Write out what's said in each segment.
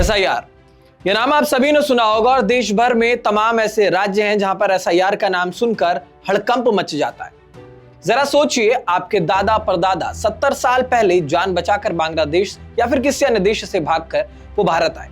SIR, यह नाम आप सभी ने सुना होगा और देश भर में तमाम ऐसे राज्य हैं जहां पर एसआईआर का नाम सुनकर हड़कंप मच जाता है। जरा सोचिए, आपके दादा परदादा 70 साल पहले जान बचाकर बांग्लादेश या फिर किसी अन्य देश से भागकर वो भारत आए।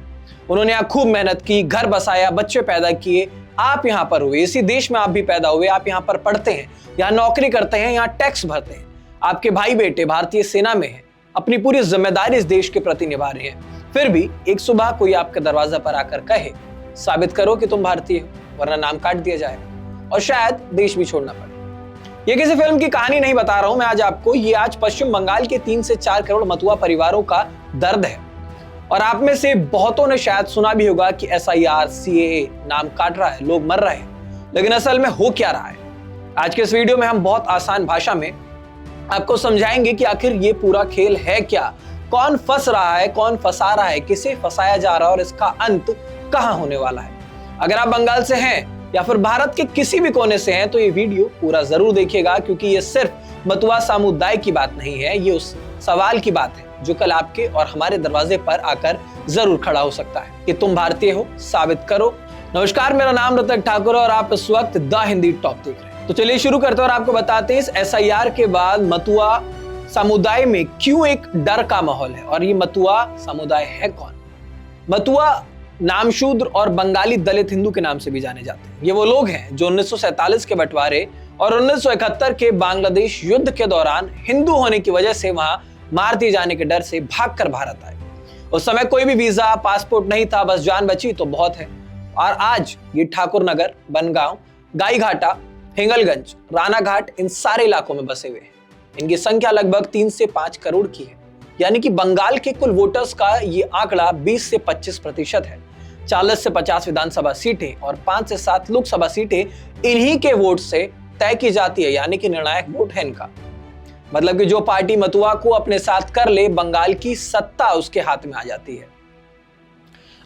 उन्होंने यहाँ खूब मेहनत की, घर बसाया, बच्चे पैदा किए। आप यहाँ पर हुए, इसी देश में आप भी पैदा हुए, आप यहाँ पर पढ़ते हैं, यहाँ नौकरी करते हैं, यहाँ टैक्स भरते हैं। आपके भाई बेटे भारतीय सेना में हैं, अपनी पूरी जिम्मेदारी इस देश के प्रति निभा रहे हैं। फिर भी एक सुबह कोई आपके दरवाजा पर आकर कहे, साबित करो कि तुम भारतीय हो, वरना नाम काट दिया जाएगा और शायद देश भी छोड़ना पड़े। ये किसी फिल्म की कहानी नहीं बता रहा हूं मैं आज आपको, ये आज पश्चिम बंगाल के 3 से 4 करोड़ मतुआ परिवारों का दर्द है। और आप में से बहुतों ने शायद सुना भी होगा कि एसआईआर, सीएए नाम काट रहा है, लोग मर रहे हैं, लेकिन असल में हो क्या रहा है। आज के इस वीडियो में हम बहुत आसान भाषा में आपको समझाएंगे कि आखिर ये पूरा खेल है क्या, कौन फंस रहा है, कौन फंसा रहा है, किसे फंसाया जा रहा है और इसका अंत कहां होने वाला है। अगर आप बंगाल से हैं या फिर भारत के किसी भी कोने से हैं तो ये वीडियो पूरा जरूर देखिएगा, क्योंकि ये सिर्फ मतुआ समुदाय की बात नहीं है, ये उस सवाल की बात है जो कल आपके और हमारे दरवाजे पर आकर जरूर खड़ा हो सकता है कि तुम भारतीय हो, साबित करो। नमस्कार, मेरा नाम ऋतिक ठाकुर है और आप इस वक्त द हिंदी टॉप देख रहे हैं। तो चलिए शुरू करते हैं और आपको बताते हैं इस एसआईआर के बाद मतुआ समुदाय में क्यों एक डर का माहौल है और ये मतुआ समुदाय है कौन। मतुआ नाम शूद्र और बंगाली दलित हिंदू के नाम से भी जाने जाते हैं। ये वो लोग हैं जो 1947 के बंटवारे और 1971 के बांग्लादेश युद्ध के दौरान हिंदू होने की वजह से वहां मार दिए जाने के डर से भागकर भारत आए। उस समय कोई भी वीजा, पासपोर्ट नहीं था, बस जान बची तो बहुत है। और आज ये ठाकुर नगर, बनगांव, गाईघाटा, हिंगलगंज, रानाघाट, इन सारे इलाकों में बसे हुए हैं। इनकी संख्या लगभग 3 से 5 करोड़ की है, यानी कि बंगाल के कुल वोटर्स का ये आंकड़ा 20 से 25% है। 40 से 50 विधानसभा सीटें और 5 से 7 लोकसभा सीटें इन्हीं के वोट से तय की जाती है, यानी कि निर्णायक वोट है इनका। मतलब कि जो पार्टी मतुआ को अपने साथ कर ले, बंगाल की सत्ता उसके हाथ में आ जाती है।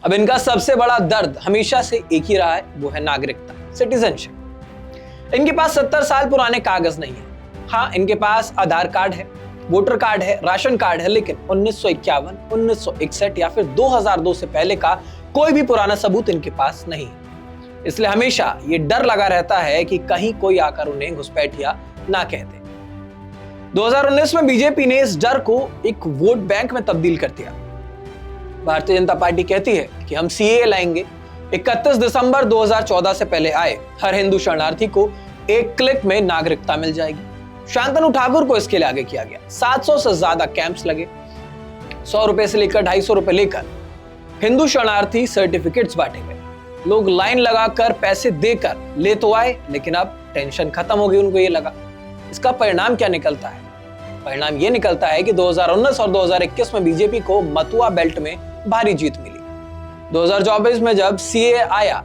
अब इनका सबसे बड़ा दर्द हमेशा से एक ही रहा है, वो है नागरिकता, सिटीजनशिप। इनके पास 70 साल पुराने कागज नहीं है। हाँ, इनके पास आधार कार्ड है, वोटर कार्ड है, राशन कार्ड है, लेकिन 1951, 1961 या फिर 2002 से पहले का कोई भी पुराना सबूत इनके पास नहीं है। इसलिए हमेशा ये डर लगा रहता है कि कहीं कोई आकर उन्हें घुसपैठिया ना कह दे। 2019 में बीजेपी ने इस डर को एक वोट बैंक में तब्दील कर दिया। भारतीय जनता पार्टी कहती है कि हम सीएए लाएंगे। 31 दिसंबर 2014 से पहले आए हर हिंदू शरणार्थी को एक क्लिक में नागरिकता मिल जाएगी। शांतनु ठाकुर को इसके लिए आगे किया गया। 700 से ज्यादा कैंप्स लगे, 100 रुपए से लेकर 250 रुपए लेकर हिंदू शरणार्थी सर्टिफिकेट्स बांटे गए। लोग लाइन लगाकर पैसे देकर ले तो आए, लेकिन अब टेंशन खत्म हो गई, उनको ये लगा। इसका परिणाम क्या निकलता है? परिणाम ये निकलता है कि 2019 और 2021 में बीजेपी को मतुआ बेल्ट में भारी जीत मिली। 2024 में जब सीएए आया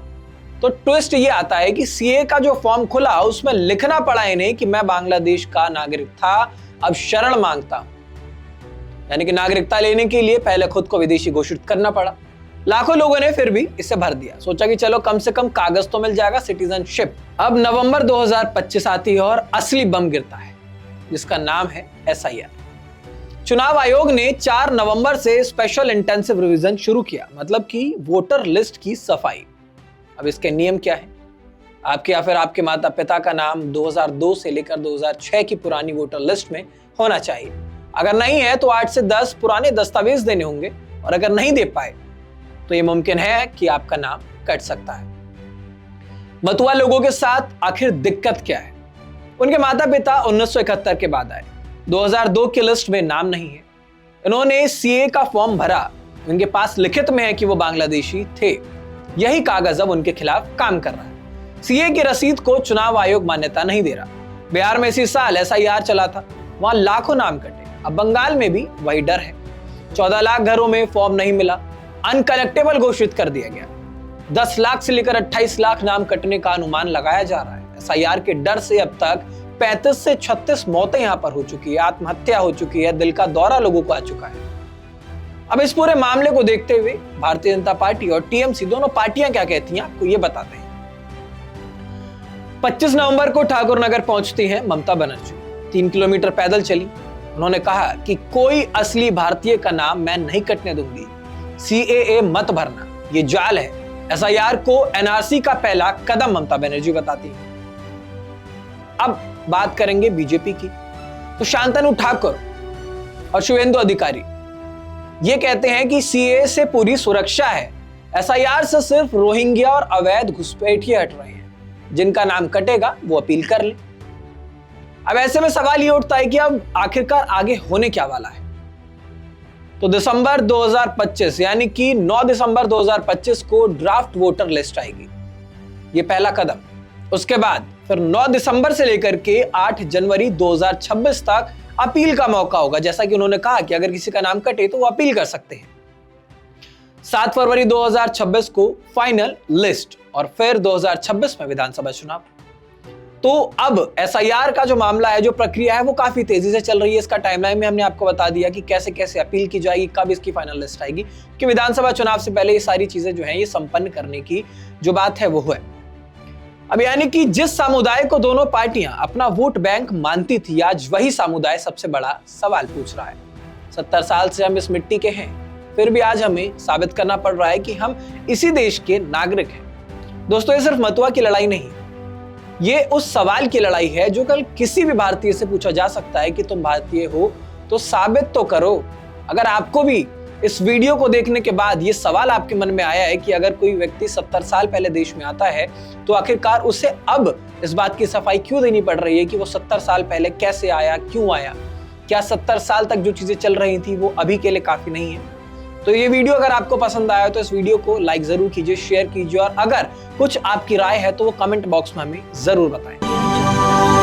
तो ट्विस्ट ये आता है कि सीए का जो फॉर्म खुला उसमें लिखना पड़ा इन्हें कि मैं बांग्लादेश का नागरिक था, अब शरण मांगता हूं। यानी कि नागरिकता लेने के लिए पहले खुद को विदेशी घोषित करना पड़ा। लाखों लोगों ने फिर भी इसे भर दिया, सोचा कि चलो कम से कम कागज तो मिल जाएगा, सिटीजनशिप। अब नवंबर 2025 आती है और असली बम गिरता है, जिसका नाम है एसआईआर। चुनाव आयोग ने 4 नवंबर से स्पेशल इंटेंसिव रिवीजन शुरू किया, मतलब कि वोटर लिस्ट की सफाई। अब इसके नियम क्या है? आपके या फिर आपके माता पिता का नाम 2002 से लेकर 2006 की पुरानी वोटर लिस्ट में होना चाहिए। अगर नहीं है तो 8 से 10 पुराने दस्तावेज देने होंगे, और अगर नहीं दे पाए तो ये मुमकिन है कि आपका नाम कट सकता है। मतुआ लोगों के साथ आखिर दिक्कत क्या है? उनके माता पिता 1971 के बाद आए, 2002 की लिस्ट में नाम नहीं है। इन्होंने सीए का फॉर्म भरा, उनके पास लिखित में है कि वो बांग्लादेशी थे। यही कागज अब उनके खिलाफ काम कर रहा है। सीए की रसीद को चुनाव आयोग मान्यता नहीं दे रहा। बिहार में इसी साल एसआईआर चला था, वहां लाखों नाम कटे। अब बंगाल में भी वही डर है। 14 लाख घरों में फॉर्म नहीं मिला, अनकलेक्टेबल घोषित कर दिया गया। 10 लाख से लेकर 28 लाख नाम कटने का अनुमान लगाया जा रहा है। एसआईआर के डर से अब तक 35 से 36 मौतें यहां पर हो चुकी है, आत्महत्या हो चुकी है, दिल का दौरा लोगों को आ चुका है। अब इस पूरे मामले को देखते हुए भारतीय जनता पार्टी और टीएमसी दोनों पार्टियां क्या कहती हैं, आपको ये बताते हैं। 25 नवंबर को ठाकुर नगर पहुंचती हैं ममता बनर्जी। 3 किलोमीटर पैदल चली। उन्होंने कहा कि कोई असली भारतीय का नाम मैं नहीं कटने दूंगी। CAA मत भरना ये जाल है, SIR को NRC का पहला कदम ममता बनर्जी बताती है। अब बात करेंगे बीजेपी की। तो शांतनु ठाकुर और शुभेंदु अधिकारी ये कहते हैं कि CAA से पूरी सुरक्षा है, SIR से सिर्फ रोहिंग्या और अवैध घुसपैठिए हट रहे हैं, जिनका नाम कटेगा वो अपील कर ले। अब ऐसे में सवाल ये उठता है कि अब आखिरकार आगे होने क्या वाला है। तो दिसंबर 2025 यानी कि 9 दिसंबर 2025 को ड्राफ्ट वोटर लिस्ट आएगी, ये पहला कदम। उसके बाद फिर 9 दिसंबर से लेकर के 8 जनवरी 2026 तक अपील का मौका होगा, जैसा कि उन्होंने कहा कि अगर किसी का नाम कटे तो वो अपील कर सकते हैं। 7 फरवरी 2026 को फाइनल लिस्ट और फिर 2026 में विधानसभा चुनाव। तो अब SIR का जो मामला है, जो प्रक्रिया है, वो काफी तेजी से चल रही है। इसका टाइमलाइन में हमने आपको बता दिया कि कैसे कैसे अपील की जाएगी, कब इसकी फाइनल लिस्ट आएगी, कि विधानसभा चुनाव से पहले ये सारी चीजें जो हैं ये संपन्न करने की जो बात है वो है। अब यानी कि जिस समुदाय को दोनों पार्टियां अपना वोट बैंक मानती थी, आज वही समुदाय सबसे बड़ा सवाल पूछ रहा है। 70 साल से हम इस मिट्टी के हैं, फिर भी आज हमें साबित करना पड़ रहा है कि हम इसी देश के नागरिक हैं। दोस्तों, ये सिर्फ मतुआ की लड़ाई नहीं, ये उस सवाल की लड़ाई है जो कल किसी भी भारतीय से पूछा जा सकता है कि तुम भारतीय हो तो साबित तो करो। अगर आपको भी इस वीडियो को देखने के बाद ये सवाल आपके मन में आया है कि अगर कोई व्यक्ति 70 साल पहले देश में आता है तो आखिरकार उसे अब इस बात की सफाई क्यों देनी पड़ रही है कि वो 70 साल पहले कैसे आया, क्यों आया, क्या 70 साल तक जो चीजें चल रही थी वो अभी के लिए काफी नहीं है। तो ये वीडियो अगर आपको पसंद आया तो इस वीडियो को लाइक जरूर कीजिए, शेयर कीजिए, और अगर कुछ आपकी राय है तो वो कमेंट बॉक्स में हमें जरूर बताएं।